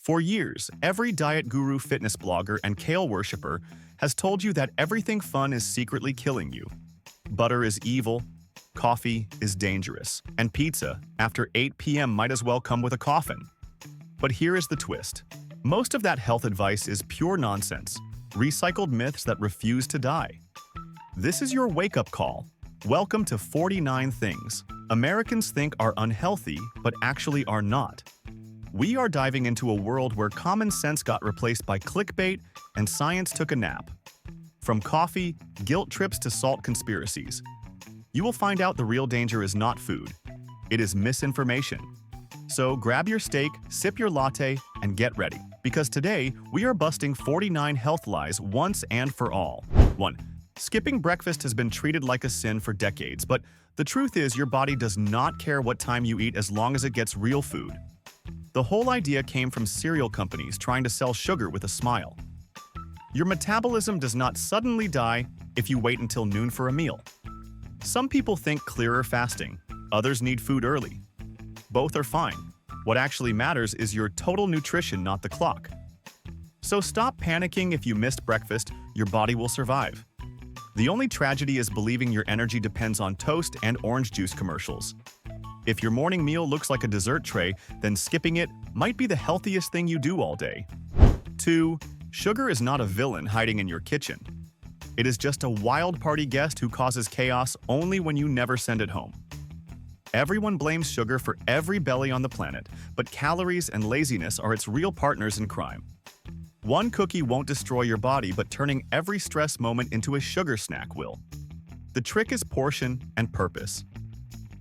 For years, every diet guru, fitness blogger, and kale worshiper has told you that everything fun is secretly killing you. Butter is evil, coffee is dangerous, and pizza, after 8 p.m. might as well come with a coffin. But here is the twist. Most of that health advice is pure nonsense, recycled myths that refuse to die. This is your wake-up call. Welcome to 49 Things Americans think are unhealthy, but actually are not. We are diving into a world where common sense got replaced by clickbait and science took a nap. From coffee, guilt trips to salt conspiracies. You will find out the real danger is not food. It is misinformation. So grab your steak, sip your latte, and get ready. Because today, we are busting 49 health lies once and for all. 1. Skipping breakfast has been treated like a sin for decades, but the truth is your body does not care what time you eat as long as it gets real food. The whole idea came from cereal companies trying to sell sugar with a smile. Your metabolism does not suddenly die if you wait until noon for a meal. Some people think clearer fasting, others need food early. Both are fine. What actually matters is your total nutrition, not the clock. So stop panicking if you missed breakfast, your body will survive. The only tragedy is believing your energy depends on toast and orange juice commercials. If your morning meal looks like a dessert tray, then skipping it might be the healthiest thing you do all day. 2. Sugar is not a villain hiding in your kitchen. It is just a wild party guest who causes chaos only when you never send it home. Everyone blames sugar for every belly on the planet, but calories and laziness are its real partners in crime. One cookie won't destroy your body, but turning every stress moment into a sugar snack will. The trick is portion and purpose.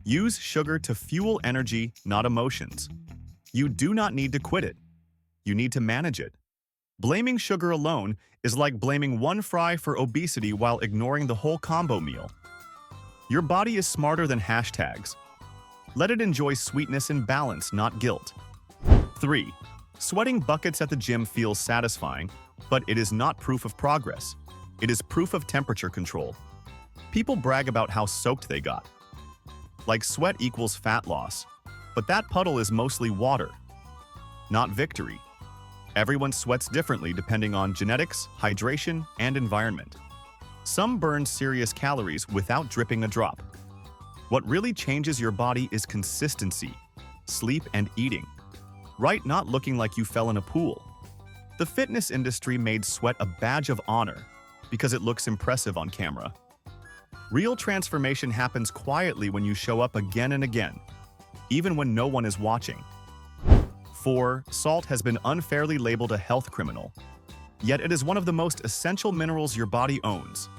Use sugar to fuel energy, not emotions. You do not need to quit it. You need to manage it. Blaming sugar alone is like blaming one fry for obesity while ignoring the whole combo meal. Your body is smarter than hashtags. Let it enjoy sweetness in balance, not guilt. 3. Sweating buckets at the gym feels satisfying, but it is not proof of progress. It is proof of temperature control. People brag about how soaked they got. Like sweat equals fat loss, but that puddle is mostly water, not victory. Everyone sweats differently depending on genetics, hydration, and environment. Some burn serious calories without dripping a drop. What really changes your body is consistency, sleep, and eating. Right, not looking like you fell in a pool. The fitness industry made sweat a badge of honor because it looks impressive on camera. Real transformation happens quietly when you show up again and again, even when no one is watching. 4. Salt has been unfairly labeled a health criminal, yet it is one of the most essential minerals your body owns.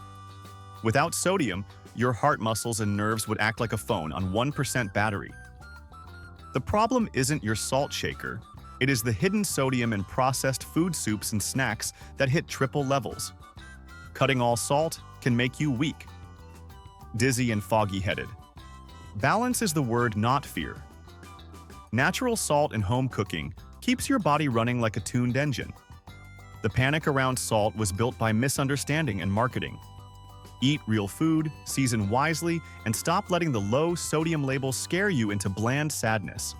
Without sodium, your heart muscles and nerves would act like a phone on 1% battery. The problem isn't your salt shaker, it is the hidden sodium in processed food soups and snacks that hit triple levels. Cutting all salt can make you weak, dizzy, and foggy-headed. Balance is the word, not fear. Natural salt in home cooking keeps your body running like a tuned engine. The panic around salt was built by misunderstanding and marketing. Eat real food, season wisely, and stop letting the low sodium labels scare you into bland sadness.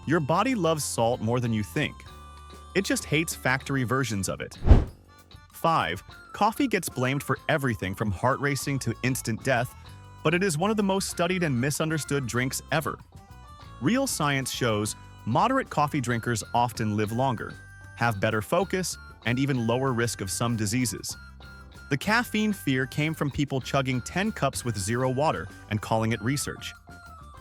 Your body loves salt more than you think. It just hates factory versions of it. 5. Coffee gets blamed for everything from heart racing to instant death, but it is one of the most studied and misunderstood drinks ever. Real science shows moderate coffee drinkers often live longer, have better focus, and even lower risk of some diseases. The caffeine fear came from people chugging 10 cups with zero water and calling it research.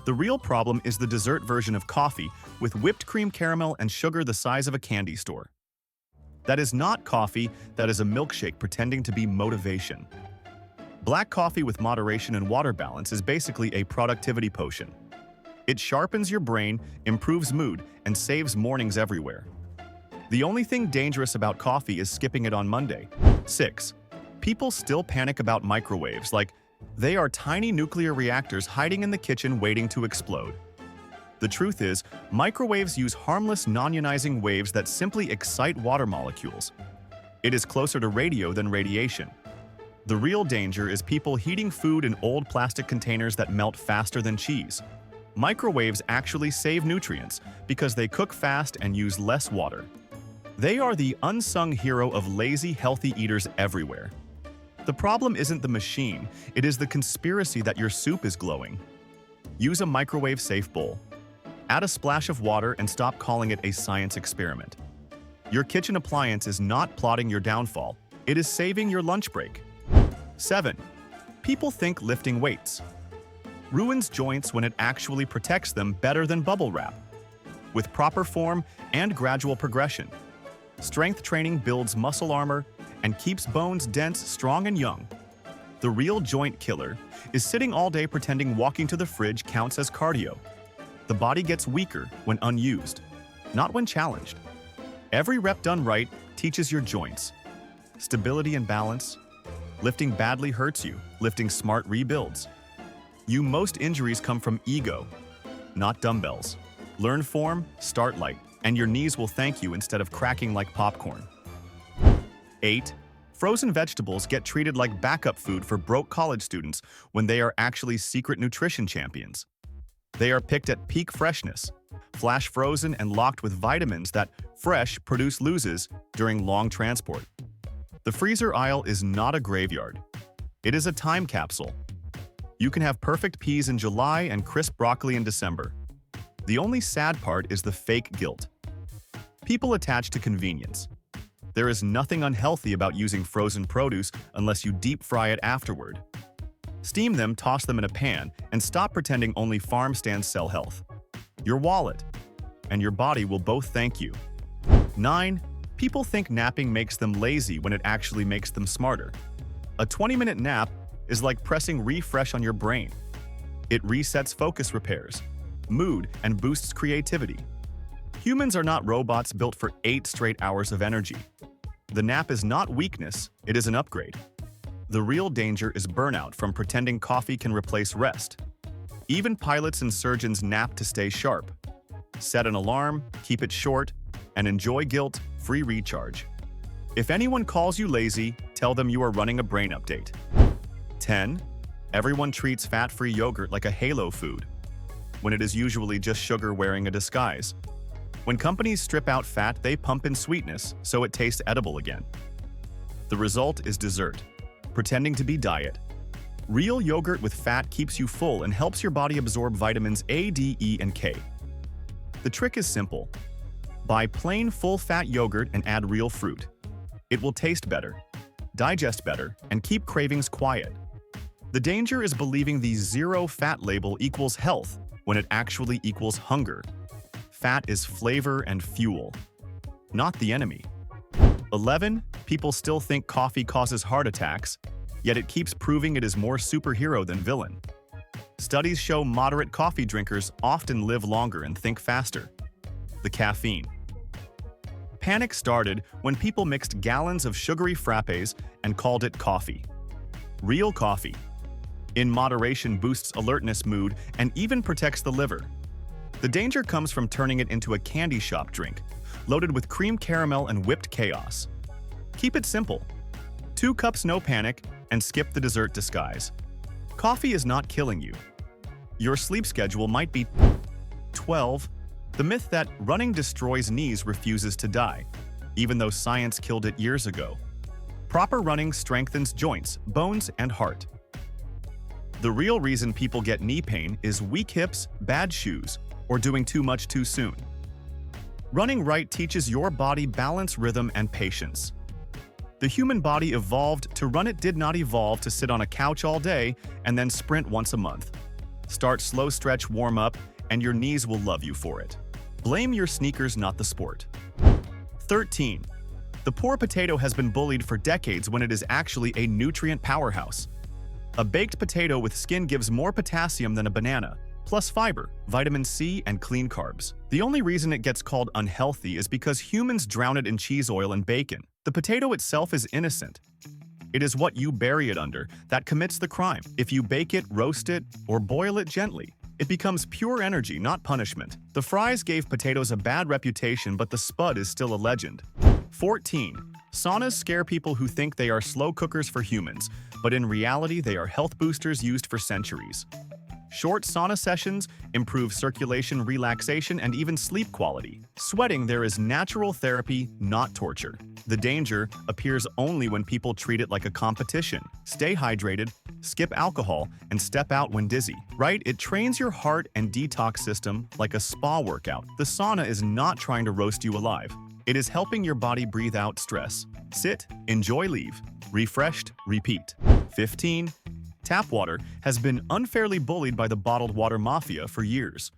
The real problem is the dessert version of coffee with whipped cream, caramel, and sugar the size of a candy store. That is not coffee, that is a milkshake pretending to be motivation. Black coffee with moderation and water balance is basically a productivity potion. It sharpens your brain, improves mood, and saves mornings everywhere. The only thing dangerous about coffee is skipping it on Monday. 6. People still panic about microwaves like they are tiny nuclear reactors hiding in the kitchen waiting to explode. The truth is, microwaves use harmless non-ionizing waves that simply excite water molecules. It is closer to radio than radiation. The real danger is people heating food in old plastic containers that melt faster than cheese. Microwaves actually save nutrients because they cook fast and use less water. They are the unsung hero of lazy, healthy eaters everywhere. The problem isn't the machine, it is the conspiracy that your soup is glowing. Use a microwave-safe bowl. Add a splash of water and stop calling it a science experiment. Your kitchen appliance is not plotting your downfall, it is saving your lunch break. 7. People think lifting weights ruins joints when it actually protects them better than bubble wrap. With proper form and gradual progression, strength training builds muscle armor and keeps bones dense, strong, and young. The real joint killer is sitting all day pretending walking to the fridge counts as cardio. The body gets weaker when unused, not when challenged. Every rep done right teaches your joints stability and balance. Lifting badly hurts you, lifting smart rebuilds. Most injuries come from ego, not dumbbells. Learn form, start light, and your knees will thank you instead of cracking like popcorn. 8. Frozen vegetables get treated like backup food for broke college students when they are actually secret nutrition champions. They are picked at peak freshness, flash frozen and locked with vitamins that fresh produce loses during long transport. The freezer aisle is not a graveyard. It is a time capsule. You can have perfect peas in July and crisp broccoli in December. The only sad part is the fake guilt. People attach to convenience. There is nothing unhealthy about using frozen produce unless you deep fry it afterward. Steam them, toss them in a pan, and stop pretending only farm stands sell health. Your wallet and your body will both thank you. 9. People think napping makes them lazy when it actually makes them smarter. A 20-minute nap is like pressing refresh on your brain. It resets focus, repairs mood, and boosts creativity. Humans are not robots built for 8 straight hours of energy. The nap is not weakness, it is an upgrade. The real danger is burnout from pretending coffee can replace rest. Even pilots and surgeons nap to stay sharp. Set an alarm, keep it short, and enjoy guilt-free recharge. If anyone calls you lazy, tell them you are running a brain update. 10. Everyone treats fat-free yogurt like a halo food, when it is usually just sugar wearing a disguise. When companies strip out fat, they pump in sweetness, so it tastes edible again. The result is dessert, pretending to be diet. Real yogurt with fat keeps you full and helps your body absorb vitamins A, D, E, and K. The trick is simple. Buy plain full-fat yogurt and add real fruit. It will taste better, digest better, and keep cravings quiet. The danger is believing the zero-fat label equals health when it actually equals hunger. Fat is flavor and fuel, not the enemy. 11. People still think coffee causes heart attacks, yet it keeps proving it is more superhero than villain. Studies show moderate coffee drinkers often live longer and think faster. The caffeine. Panic started when people mixed gallons of sugary frappes and called it coffee. Real coffee, in moderation, boosts alertness, mood, and even protects the liver. The danger comes from turning it into a candy shop drink, loaded with cream caramel and whipped chaos. Keep it simple. 2 cups, no panic, and skip the dessert disguise. Coffee is not killing you. Your sleep schedule might be. 12. The myth that running destroys knees refuses to die, even though science killed it years ago. Proper running strengthens joints, bones, and heart. The real reason people get knee pain is weak hips, bad shoes, or doing too much too soon. Running right teaches your body balance, rhythm, and patience. The human body evolved to run, it did not evolve to sit on a couch all day and then sprint once a month. Start slow, stretch, warm up, and your knees will love you for it. Blame your sneakers, not the sport. 13. The poor potato has been bullied for decades when it is actually a nutrient powerhouse. A baked potato with skin gives more potassium than a banana, plus fiber, vitamin C, and clean carbs. The only reason it gets called unhealthy is because humans drown it in cheese oil and bacon. The potato itself is innocent. It is what you bury it under that commits the crime. If you bake it, roast it, or boil it gently, it becomes pure energy, not punishment. The fries gave potatoes a bad reputation, but the spud is still a legend. 14. Saunas scare people who think they are slow cookers for humans, but in reality they are health boosters used for centuries. Short sauna sessions improve circulation, relaxation, and even sleep quality. Sweating there is natural therapy, not torture. The danger appears only when people treat it like a competition. Stay hydrated, skip alcohol, and step out when dizzy. Right? It trains your heart and detox system like a spa workout. The sauna is not trying to roast you alive. It is helping your body breathe out stress. Sit, enjoy, leave. Refreshed, repeat. 15. Tap water has been unfairly bullied by the bottled water mafia for years.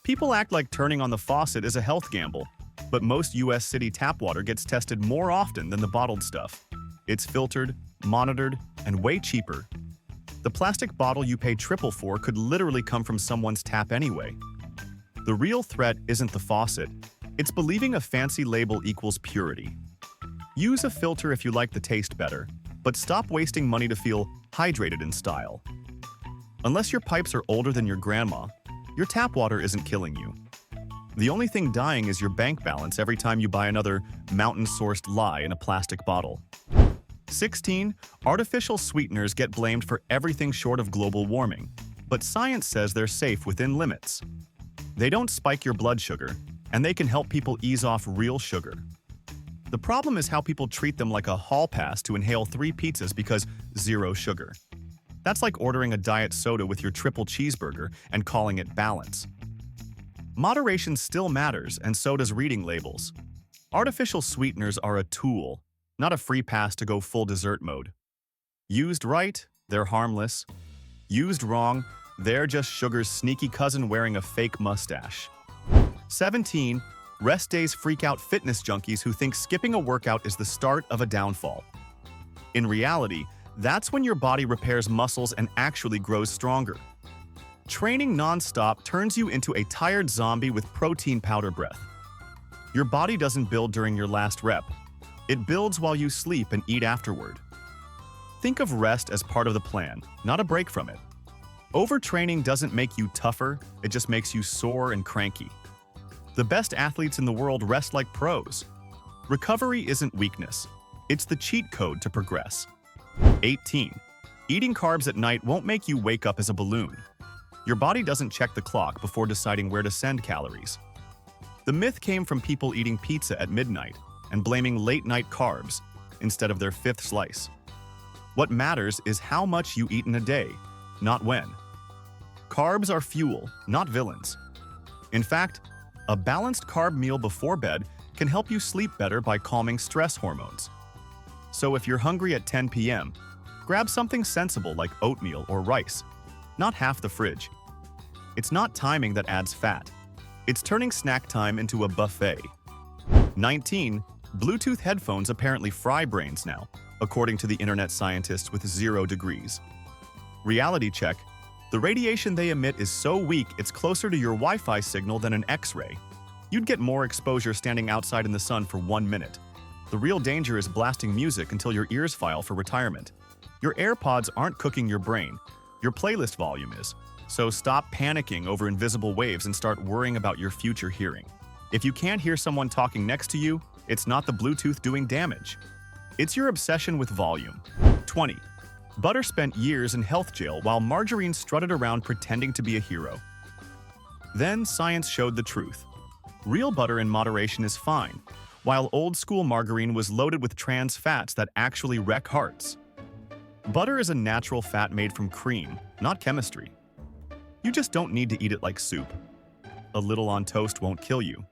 People act like turning on the faucet is a health gamble, but most US city tap water gets tested more often than the bottled stuff. It's filtered, monitored, and way cheaper. The plastic bottle you pay triple for could literally come from someone's tap anyway. The real threat isn't the faucet, it's believing a fancy label equals purity. Use a filter if you like the taste better, but stop wasting money to feel hydrated in style. Unless your pipes are older than your grandma, your tap water isn't killing you. The only thing dying is your bank balance every time you buy another mountain-sourced lie in a plastic bottle. 16. Artificial sweeteners get blamed for everything short of global warming, but science says they're safe within limits. They don't spike your blood sugar, and they can help people ease off real sugar. The problem is how people treat them like a hall pass to inhale 3 pizzas because 0 sugar. That's like ordering a diet soda with your triple cheeseburger and calling it balance. Moderation still matters, and so does reading labels. Artificial sweeteners are a tool, not a free pass to go full dessert mode. Used right, they're harmless. Used wrong, they're just sugar's sneaky cousin wearing a fake mustache. 17. Rest days freak out fitness junkies who think skipping a workout is the start of a downfall. In reality, that's when your body repairs muscles and actually grows stronger. Training non-stop turns you into a tired zombie with protein powder breath. Your body doesn't build during your last rep. It builds while you sleep and eat afterward. Think of rest as part of the plan, not a break from it. Overtraining doesn't make you tougher, it just makes you sore and cranky. The best athletes in the world rest like pros. Recovery isn't weakness. It's the cheat code to progress. 18. Eating carbs at night won't make you wake up as a balloon. Your body doesn't check the clock before deciding where to send calories. The myth came from people eating pizza at midnight and blaming late-night carbs instead of their 5th slice. What matters is how much you eat in a day, not when. Carbs are fuel, not villains. In fact, a balanced carb meal before bed can help you sleep better by calming stress hormones. So if you're hungry at 10 p.m., grab something sensible like oatmeal or rice, not half the fridge. It's not timing that adds fat. It's turning snack time into a buffet. 19. Bluetooth headphones apparently fry brains now, according to the internet scientists with 0 degrees. Reality check. The radiation they emit is so weak it's closer to your Wi-Fi signal than an X-ray. You'd get more exposure standing outside in the sun for 1 minute. The real danger is blasting music until your ears file for retirement. Your AirPods aren't cooking your brain. Your playlist volume is. So stop panicking over invisible waves and start worrying about your future hearing. If you can't hear someone talking next to you, it's not the Bluetooth doing damage. It's your obsession with volume. 20. Butter spent years in health jail while margarine strutted around pretending to be a hero. Then science showed the truth. Real butter in moderation is fine, while old-school margarine was loaded with trans fats that actually wreck hearts. Butter is a natural fat made from cream, not chemistry. You just don't need to eat it like soup. A little on toast won't kill you.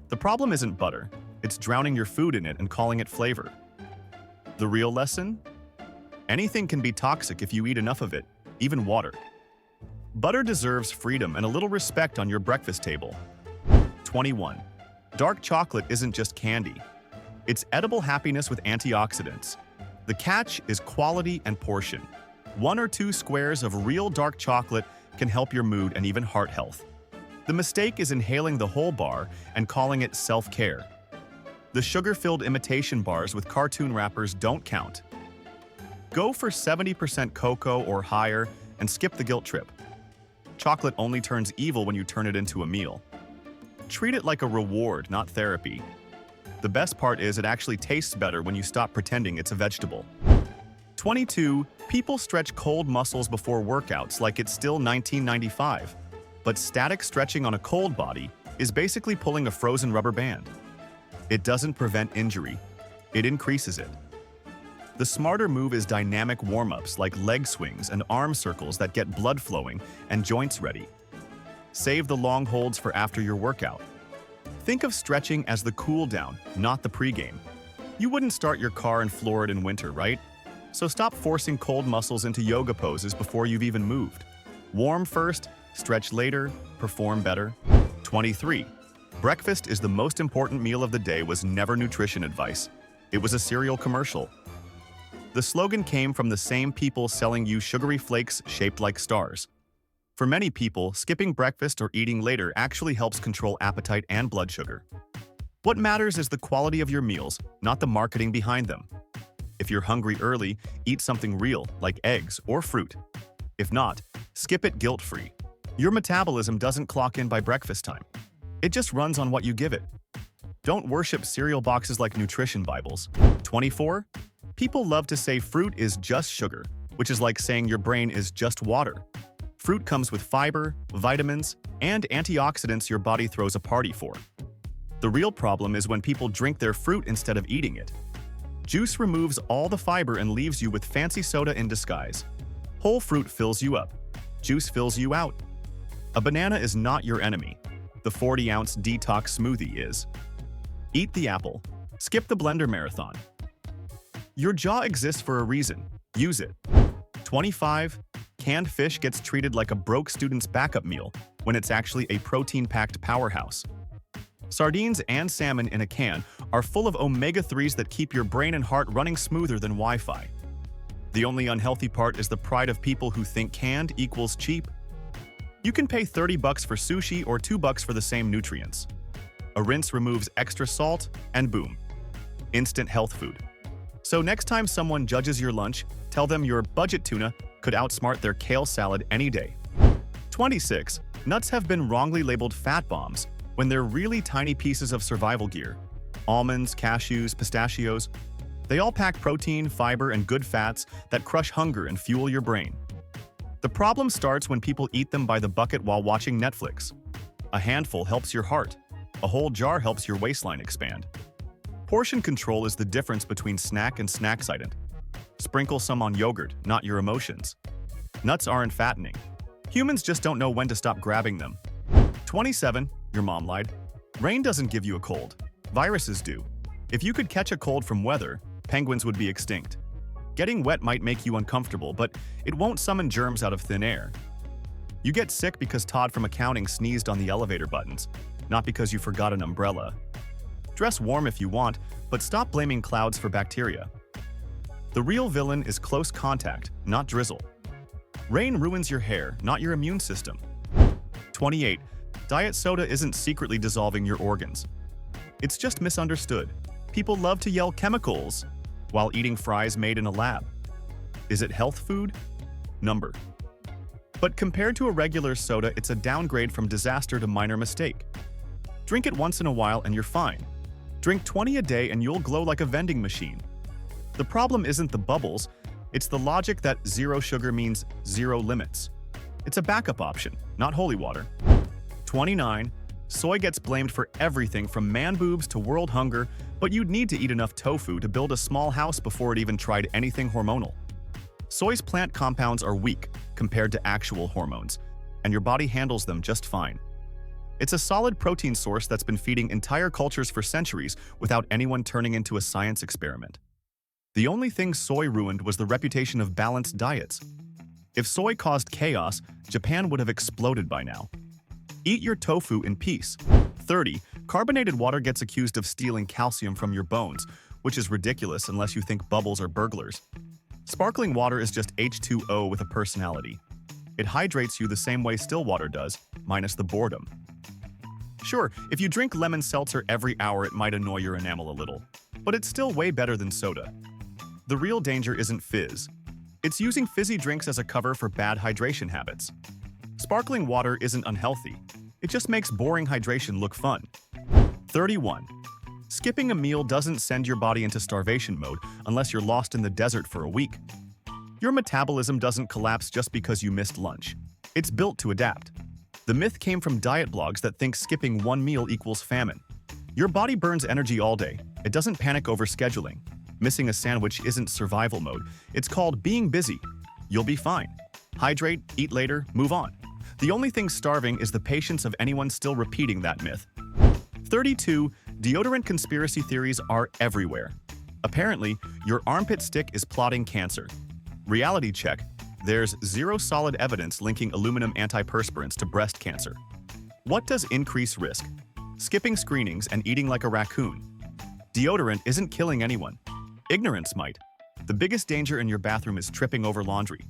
The problem isn't butter, it's drowning your food in it and calling it flavor. The real lesson? Anything can be toxic if you eat enough of it, even water. Butter deserves freedom and a little respect on your breakfast table. 21. Dark chocolate isn't just candy. It's edible happiness with antioxidants. The catch is quality and portion. 1 or 2 squares of real dark chocolate can help your mood and even heart health. The mistake is inhaling the whole bar and calling it self-care. The sugar-filled imitation bars with cartoon wrappers don't count. Go for 70% cocoa or higher and skip the guilt trip. Chocolate only turns evil when you turn it into a meal. Treat it like a reward, not therapy. The best part is it actually tastes better when you stop pretending it's a vegetable. 22. People stretch cold muscles before workouts like it's still 1995. But static stretching on a cold body is basically pulling a frozen rubber band. It doesn't prevent injury, it increases it. The smarter move is dynamic warm-ups like leg swings and arm circles that get blood flowing and joints ready. Save the long holds for after your workout. Think of stretching as the cool down, not the pregame. You wouldn't start your car and floor it in winter, right? So stop forcing cold muscles into yoga poses before you've even moved. Warm first, stretch later, perform better. 23. Breakfast is the most important meal of the day was never nutrition advice. It was a cereal commercial. The slogan came from the same people selling you sugary flakes shaped like stars. For many people, skipping breakfast or eating later actually helps control appetite and blood sugar. What matters is the quality of your meals, not the marketing behind them. If you're hungry early, eat something real, like eggs or fruit. If not, skip it guilt-free. Your metabolism doesn't clock in by breakfast time. It just runs on what you give it. Don't worship cereal boxes like nutrition Bibles. 24. People love to say fruit is just sugar, which is like saying your brain is just water. Fruit comes with fiber, vitamins, and antioxidants your body throws a party for. The real problem is when people drink their fruit instead of eating it. Juice removes all the fiber and leaves you with fancy soda in disguise. Whole fruit fills you up. Juice fills you out. A banana is not your enemy. The 40-ounce detox smoothie is. Eat the apple. Skip the blender marathon. Your jaw exists for a reason. Use it. 25. Canned fish gets treated like a broke student's backup meal when it's actually a protein-packed powerhouse. Sardines and salmon in a can are full of omega-3s that keep your brain and heart running smoother than Wi-Fi. The only unhealthy part is the pride of people who think canned equals cheap. You can pay $30 for sushi or $2 for the same nutrients. A rinse removes extra salt, and boom, instant health food. So next time someone judges your lunch, tell them your budget tuna could outsmart their kale salad any day. 26. Nuts have been wrongly labeled fat bombs when they're really tiny pieces of survival gear. Almonds, cashews, pistachios, they all pack protein, fiber, and good fats that crush hunger and fuel your brain. The problem starts when people eat them by the bucket while watching Netflix. A handful helps your heart. A whole jar helps your waistline expand. Portion control is the difference between snack and snacksident. Sprinkle some on yogurt, not your emotions. Nuts aren't fattening. Humans just don't know when to stop grabbing them. 27. Your mom lied. Rain doesn't give you a cold. Viruses do. If you could catch a cold from weather, penguins would be extinct. Getting wet might make you uncomfortable, but it won't summon germs out of thin air. You get sick because Todd from accounting sneezed on the elevator buttons, not because you forgot an umbrella. Dress warm if you want, but stop blaming clouds for bacteria. The real villain is close contact, not drizzle. Rain ruins your hair, not your immune system. 28. Diet soda isn't secretly dissolving your organs. It's just misunderstood. People love to yell chemicals while eating fries made in a lab. Is it health food? Number. But compared to a regular soda, it's a downgrade from disaster to minor mistake. Drink it once in a while and you're fine. Drink 20 a day and you'll glow like a vending machine. The problem isn't the bubbles, it's the logic that zero sugar means zero limits. It's a backup option, not holy water. 29. Soy gets blamed for everything from man boobs to world hunger, but you'd need to eat enough tofu to build a small house before it even tried anything hormonal. Soy's plant compounds are weak compared to actual hormones, and your body handles them just fine. It's a solid protein source that's been feeding entire cultures for centuries without anyone turning into a science experiment. The only thing soy ruined was the reputation of balanced diets. If soy caused chaos, Japan would have exploded by now. Eat your tofu in peace. 30. Carbonated water gets accused of stealing calcium from your bones, which is ridiculous unless you think bubbles are burglars. Sparkling water is just H2O with a personality. It hydrates you the same way still water does, minus the boredom. Sure, if you drink lemon seltzer every hour, it might annoy your enamel a little, but it's still way better than soda. The real danger isn't fizz. It's using fizzy drinks as a cover for bad hydration habits. Sparkling water isn't unhealthy. It just makes boring hydration look fun. 31. Skipping a meal doesn't send your body into starvation mode unless you're lost in the desert for a week. Your metabolism doesn't collapse just because you missed lunch. It's built to adapt. The myth came from diet blogs that think skipping one meal equals famine. Your body burns energy all day. It doesn't panic over scheduling. Missing a sandwich isn't survival mode. It's called being busy. You'll be fine. Hydrate, eat later, move on. The only thing starving is the patience of anyone still repeating that myth. 32. Deodorant conspiracy theories are everywhere. Apparently, your armpit stick is plotting cancer. Reality check. There's zero solid evidence linking aluminum antiperspirants to breast cancer. What does increase risk? Skipping screenings and eating like a raccoon. Deodorant isn't killing anyone. Ignorance might. The biggest danger in your bathroom is tripping over laundry.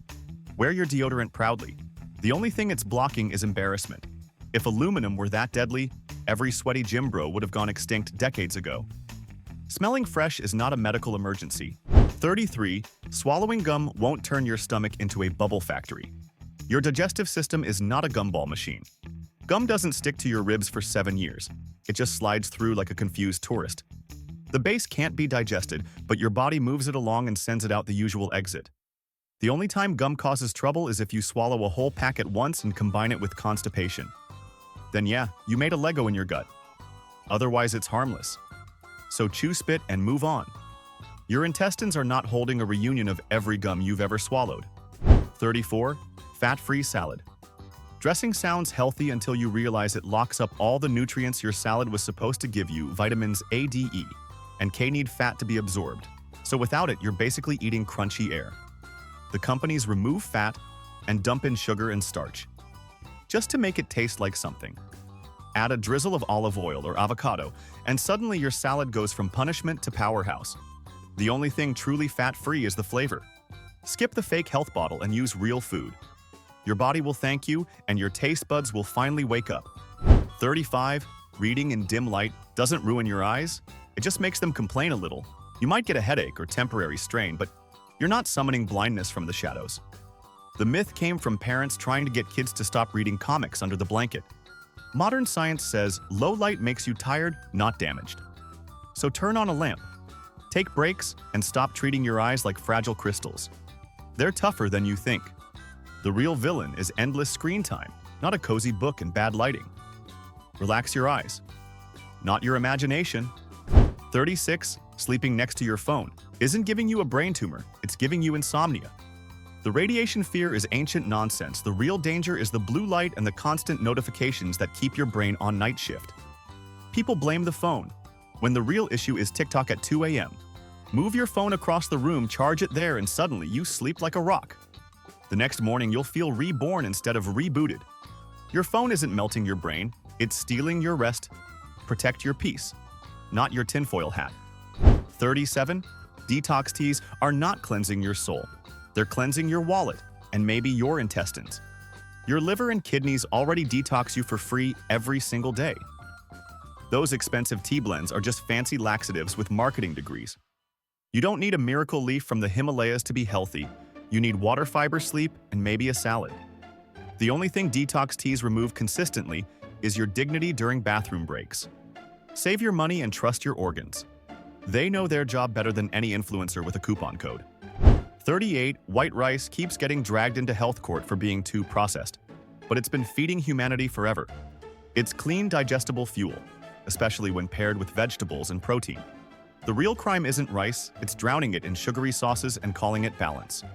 Wear your deodorant proudly. The only thing it's blocking is embarrassment. If aluminum were that deadly, every sweaty gym bro would have gone extinct decades ago. Smelling fresh is not a medical emergency. 33. Swallowing gum won't turn your stomach into a bubble factory. Your digestive system is not a gumball machine. Gum doesn't stick to your ribs for 7 years. It just slides through like a confused tourist. The base can't be digested, but your body moves it along and sends it out the usual exit. The only time gum causes trouble is if you swallow a whole pack at once and combine it with constipation. Then yeah, you made a Lego in your gut. Otherwise, it's harmless. So chew spit and move on. Your intestines are not holding a reunion of every gum you've ever swallowed. 34. Fat-free salad. Dressing sounds healthy until you realize it locks up all the nutrients your salad was supposed to give you. Vitamins A, D, E, and K need fat to be absorbed. So without it, you're basically eating crunchy air. The companies remove fat and dump in sugar and starch, just to make it taste like something. Add a drizzle of olive oil or avocado, and suddenly your salad goes from punishment to powerhouse. The only thing truly fat-free is the flavor. Skip the fake health bottle and use real food. Your body will thank you, and your taste buds will finally wake up. 35. Reading in dim light doesn't ruin your eyes. It just makes them complain a little. You might get a headache or temporary strain, but you're not summoning blindness from the shadows. The myth came from parents trying to get kids to stop reading comics under the blanket. Modern science says low light makes you tired, not damaged. So turn on a lamp. Take breaks and stop treating your eyes like fragile crystals. They're tougher than you think. The real villain is endless screen time, not a cozy book and bad lighting. Relax your eyes, not your imagination. 36. Sleeping next to your phone isn't giving you a brain tumor, it's giving you insomnia. The radiation fear is ancient nonsense. The real danger is the blue light and the constant notifications that keep your brain on night shift. People blame the phone, when the real issue is TikTok at 2 a.m. Move your phone across the room, charge it there, and suddenly you sleep like a rock. The next morning you'll feel reborn instead of rebooted. Your phone isn't melting your brain, it's stealing your rest. Protect your peace, not your tinfoil hat. 37. Detox teas are not cleansing your soul. They're cleansing your wallet and maybe your intestines. Your liver and kidneys already detox you for free every single day. Those expensive tea blends are just fancy laxatives with marketing degrees. You don't need a miracle leaf from the Himalayas to be healthy. You need water, fiber, sleep, and maybe a salad. The only thing detox teas remove consistently is your dignity during bathroom breaks. Save your money and trust your organs. They know their job better than any influencer with a coupon code. 38. White rice keeps getting dragged into health court for being too processed, but it's been feeding humanity forever. It's clean, digestible fuel, especially when paired with vegetables and protein. The real crime isn't rice, it's drowning it in sugary sauces and calling it balance.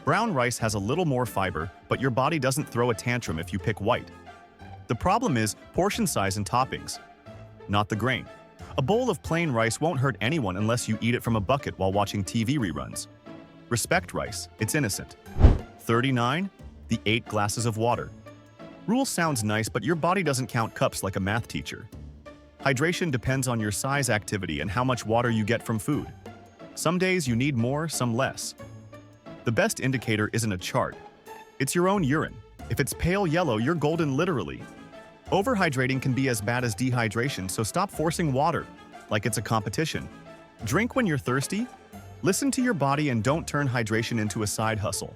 Brown rice has a little more fiber, but your body doesn't throw a tantrum if you pick white. The problem is portion size and toppings, not the grain. A bowl of plain rice won't hurt anyone unless you eat it from a bucket while watching TV reruns. Respect rice, it's innocent. 39. The 8 glasses of water. Rule sounds nice, but your body doesn't count cups like a math teacher. Hydration depends on your size, activity, and how much water you get from food. Some days you need more, some less. The best indicator isn't a chart. It's your own urine. If it's pale yellow, you're golden literally. Overhydrating can be as bad as dehydration, so stop forcing water like it's a competition. Drink when you're thirsty. Listen to your body and don't turn hydration into a side hustle.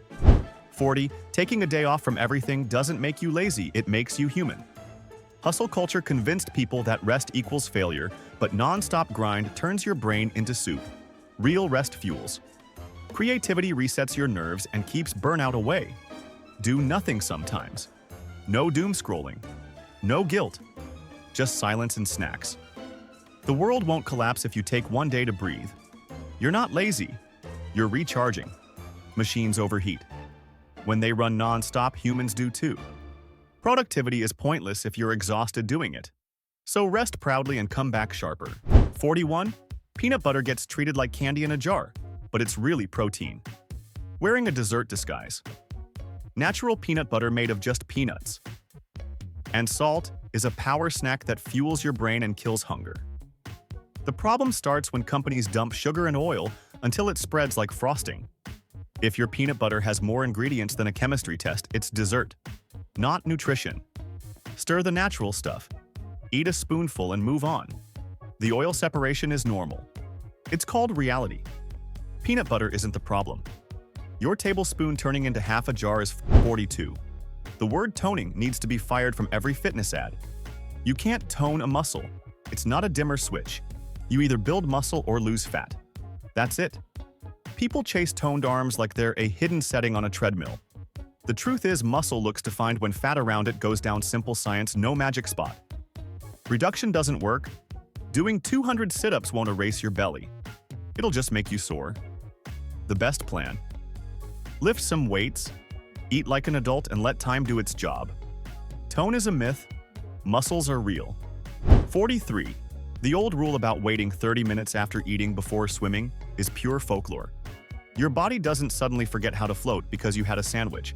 40. Taking a day off from everything doesn't make you lazy, it makes you human. Hustle culture convinced people that rest equals failure, but non-stop grind turns your brain into soup. Real rest fuels. Creativity resets your nerves and keeps burnout away. Do nothing sometimes. No doom scrolling. No guilt. Just silence and snacks. The world won't collapse if you take one day to breathe. You're not lazy. You're recharging. Machines overheat. When they run non-stop, humans do too. Productivity is pointless if you're exhausted doing it. So rest proudly and come back sharper. 41. Peanut butter gets treated like candy in a jar, but it's really protein. Wearing a dessert disguise. Natural peanut butter made of just peanuts. And salt is a power snack that fuels your brain and kills hunger. The problem starts when companies dump sugar and oil until it spreads like frosting. If your peanut butter has more ingredients than a chemistry test, it's dessert, not nutrition. Stir the natural stuff. Eat a spoonful and move on. The oil separation is normal. It's called reality. Peanut butter isn't the problem. Your tablespoon turning into half a jar is 42. The word toning needs to be fired from every fitness ad. You can't tone a muscle. It's not a dimmer switch. You either build muscle or lose fat. That's it. People chase toned arms like they're a hidden setting on a treadmill. The truth is, muscle looks defined when fat around it goes down. Simple science, no magic spot. Reduction doesn't work. Doing 200 sit-ups won't erase your belly. It'll just make you sore. The best plan. Lift some weights, eat like an adult, and let time do its job. Tone is a myth. Muscles are real. 43. The old rule about waiting 30 minutes after eating before swimming is pure folklore. Your body doesn't suddenly forget how to float because you had a sandwich.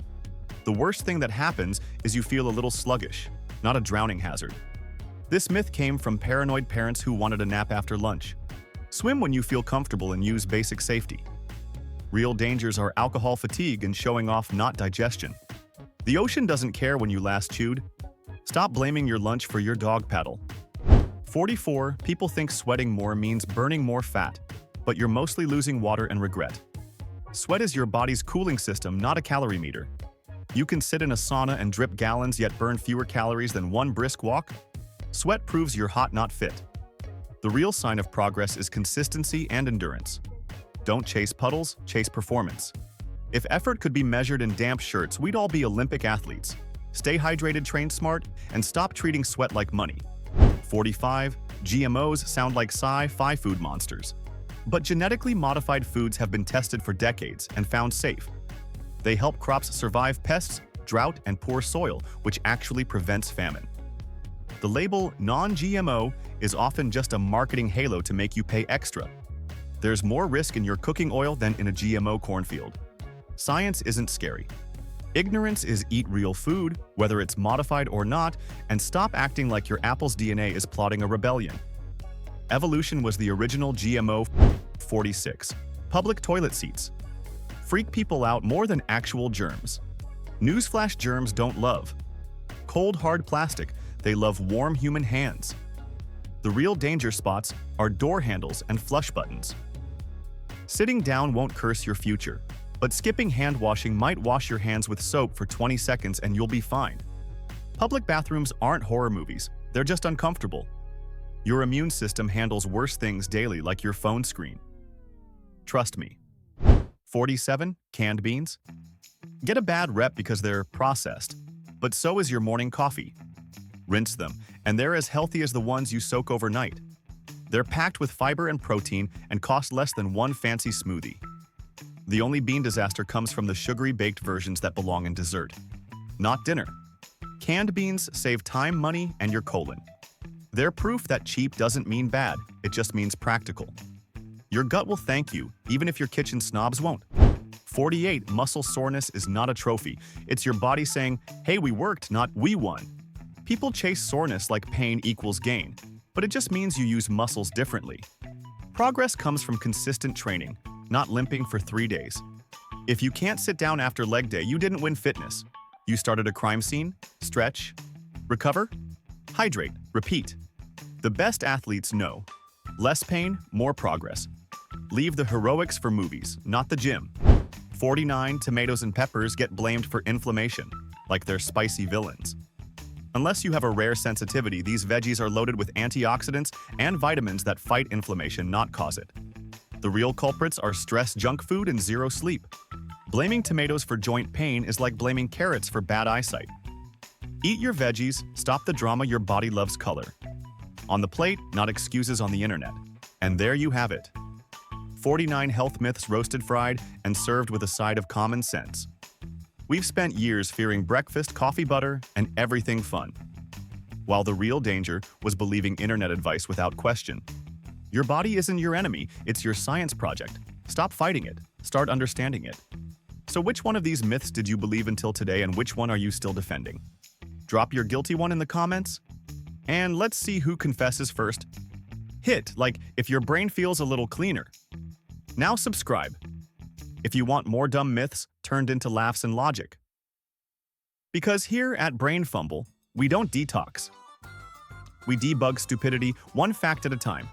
The worst thing that happens is you feel a little sluggish, not a drowning hazard. This myth came from paranoid parents who wanted a nap after lunch. Swim when you feel comfortable and use basic safety. Real dangers are alcohol fatigue and showing off, not digestion. The ocean doesn't care when you last chewed. Stop blaming your lunch for your dog paddle. 44. People think sweating more means burning more fat, but you're mostly losing water and regret. Sweat is your body's cooling system, not a calorie meter. You can sit in a sauna and drip gallons yet burn fewer calories than one brisk walk. Sweat proves you're hot, not fit. The real sign of progress is consistency and endurance. Don't chase puddles, chase performance. If effort could be measured in damp shirts, we'd all be Olympic athletes. Stay hydrated, train smart, and stop treating sweat like money. 45. GMOs sound like sci-fi food monsters. But genetically modified foods have been tested for decades and found safe. They help crops survive pests, drought, and poor soil, which actually prevents famine. The label non-GMO is often just a marketing halo to make you pay extra. There's more risk in your cooking oil than in a GMO cornfield. Science isn't scary. Ignorance is eat real food, whether it's modified or not, and stop acting like your apple's DNA is plotting a rebellion. Evolution was the original GMO. 46. Public toilet seats. Freak people out more than actual germs. Newsflash: germs don't love cold, hard plastic. They love warm human hands. The real danger spots are door handles and flush buttons. Sitting down won't curse your future, but skipping hand washing might wash your hands with soap for 20 seconds and you'll be fine. Public bathrooms aren't horror movies, they're just uncomfortable. Your immune system handles worse things daily, like your phone screen. Trust me. 47. Canned beans. Get a bad rep because they're processed, but so is your morning coffee. Rinse them, and they're as healthy as the ones you soak overnight. They're packed with fiber and protein and cost less than one fancy smoothie. The only bean disaster comes from the sugary baked versions that belong in dessert, not dinner. Canned beans save time, money, and your colon. They're proof that cheap doesn't mean bad, it just means practical. Your gut will thank you, even if your kitchen snobs won't. 48. Muscle soreness is not a trophy. It's your body saying, hey, we worked, not we won. People chase soreness like pain equals gain, but it just means you use muscles differently. Progress comes from consistent training, not limping for 3 days. If you can't sit down after leg day, you didn't win fitness. You started a crime scene, stretch, recover, hydrate, repeat. The best athletes know. Less pain, more progress. Leave the heroics for movies, not the gym. 49. Tomatoes and peppers get blamed for inflammation, like they're spicy villains. Unless you have a rare sensitivity, these veggies are loaded with antioxidants and vitamins that fight inflammation, not cause it. The real culprits are stress, junk food, and zero sleep. Blaming tomatoes for joint pain is like blaming carrots for bad eyesight. Eat your veggies, stop the drama, your body loves color. On the plate, not excuses on the internet. And there you have it. 49 health myths roasted, fried, and served with a side of common sense. We've spent years fearing breakfast, coffee butter, and everything fun, while the real danger was believing internet advice without question. Your body isn't your enemy, it's your science project. Stop fighting it, start understanding it. So which one of these myths did you believe until today, and which one are you still defending? Drop your guilty one in the comments. And let's see who confesses first. Hit like if your brain feels a little cleaner. Now subscribe if you want more dumb myths turned into laughs and logic. Because here at BrainFumble, we don't detox. We debug stupidity one fact at a time.